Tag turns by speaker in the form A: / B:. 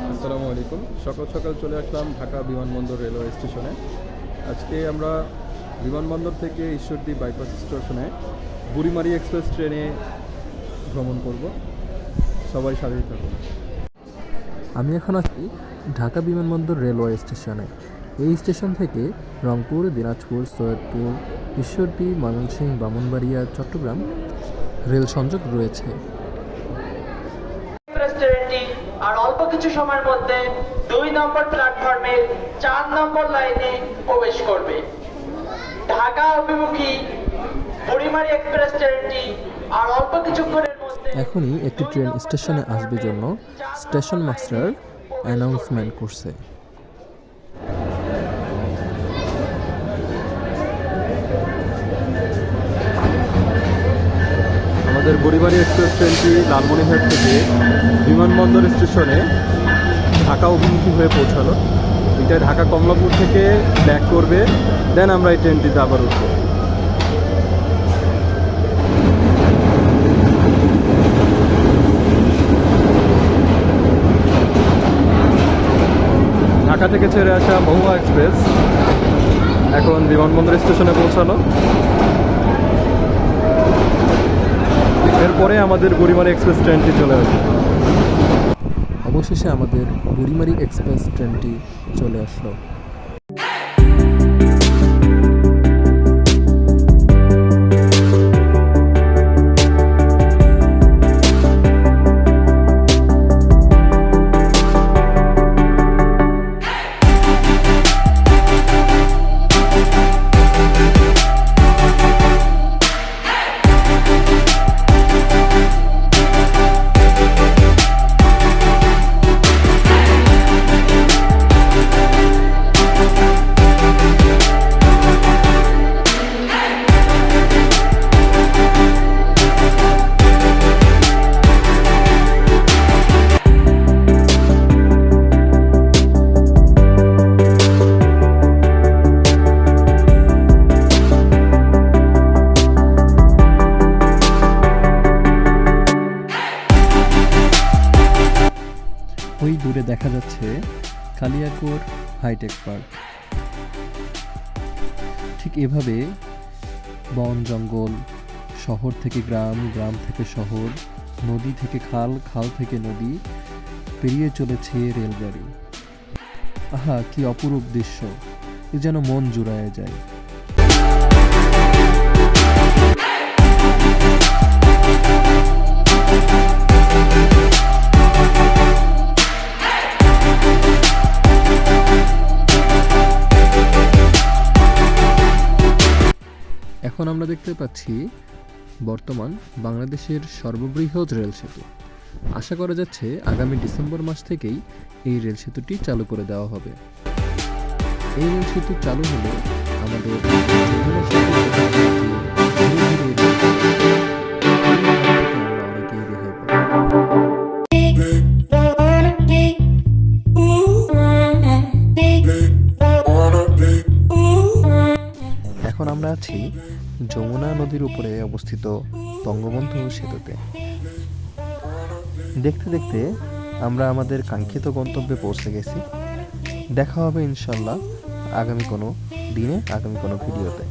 A: আসসালামু আলাইকুম। সকাল সকাল চলে আসলাম ঢাকা বিমানবন্দর রেলওয়ে স্টেশনে। আজকে আমরা বিমানবন্দর থেকে ঈশ্বরদী বাইপাস স্টেশনে বুড়িমারি এক্সপ্রেস ট্রেনে ভ্রমণ করব। সবাই সাথেই থাকুন।
B: আমি এখন আছি ঢাকা বিমানবন্দর রেলওয়ে স্টেশনে। এই স্টেশন থেকে রংপুর, দিনাজপুর, সৈয়দপুর, ঈশ্বরদী, ময়মনসিংহ, ব্রাহ্মণবাড়িয়া, চট্টগ্রাম রেল সংযোগ রয়েছে।
C: ট্রেনটি আর অল্প কিছু সময়ের মধ্যে 2 নম্বর প্ল্যাটফর্মের 4 নম্বর লাইনে প্রবেশ করবে। ঢাকা অভিমুখী বুড়িমারি এক্সপ্রেস ট্রেনটি আর অল্প কিছুক্ষণের মধ্যে
B: এখনই একটি ট্রেন স্টেশনে আসবে জন্য স্টেশন মাস্টার অ্যানাউন্সমেন্ট করছে।
A: আমাদের বুড়িমারি এক্সপ্রেস ট্রেনটি লালমনিরহাট থেকে বিমানবন্দর স্টেশনে ঢাকা অভিমুখী হয়ে পৌঁছালো। এটা ঢাকা কমলাপুর থেকে ব্যাক করবে, দেন আমরা এই ট্রেনটিতে আবার উঠব। ঢাকা থেকে ছেড়ে আসা মহুয়া এক্সপ্রেস এখন বিমানবন্দর স্টেশনে পৌঁছালো। এরপরে আমাদের বুড়িমারি এক্সপ্রেস ট্রেনটি চলে আসবে।
B: অবশেষে আমাদের বুড়িমারি এক্সপ্রেস ট্রেনটি চলে আসলো। ওই দূরে দেখা যাচ্ছে কালিয়াকৈর হাইটেক পার্ক। ঠিক এভাবে বন জঙ্গল, শহর থেকে গ্রাম, গ্রাম থেকে শহর, নদী থেকে খাল, খাল থেকে নদী পেরিয়ে চলেছে রেলগাড়ি। আহা, কি অপরূপ দৃশ্য! এ যেন মন জুড়ায় যায়। এখন আমরা দেখতে পাচ্ছি বর্তমান বাংলাদেশের সর্ববৃহৎ রেল সেতু। আশা করা যাচ্ছে আগামী ডিসেম্বর মাস থেকেই এই রেল সেতুটি চালু করে দেওয়া হবে। এই রেল সেতু চালু হলে আমাদের যমুনা সেতু অনেকেই রেহাই পাবো। এখন আমরা আছি যমুনা নদীর উপরে অবস্থিত বঙ্গবন্ধু সেতুতে। দেখতে দেখতে আমরা আমাদের কাঙ্ক্ষিত গন্তব্যে পৌঁছে গেছি। দেখা হবে ইনশাল্লাহ আগামী কোনো দিনে, আগামী কোনো ভিডিওতে।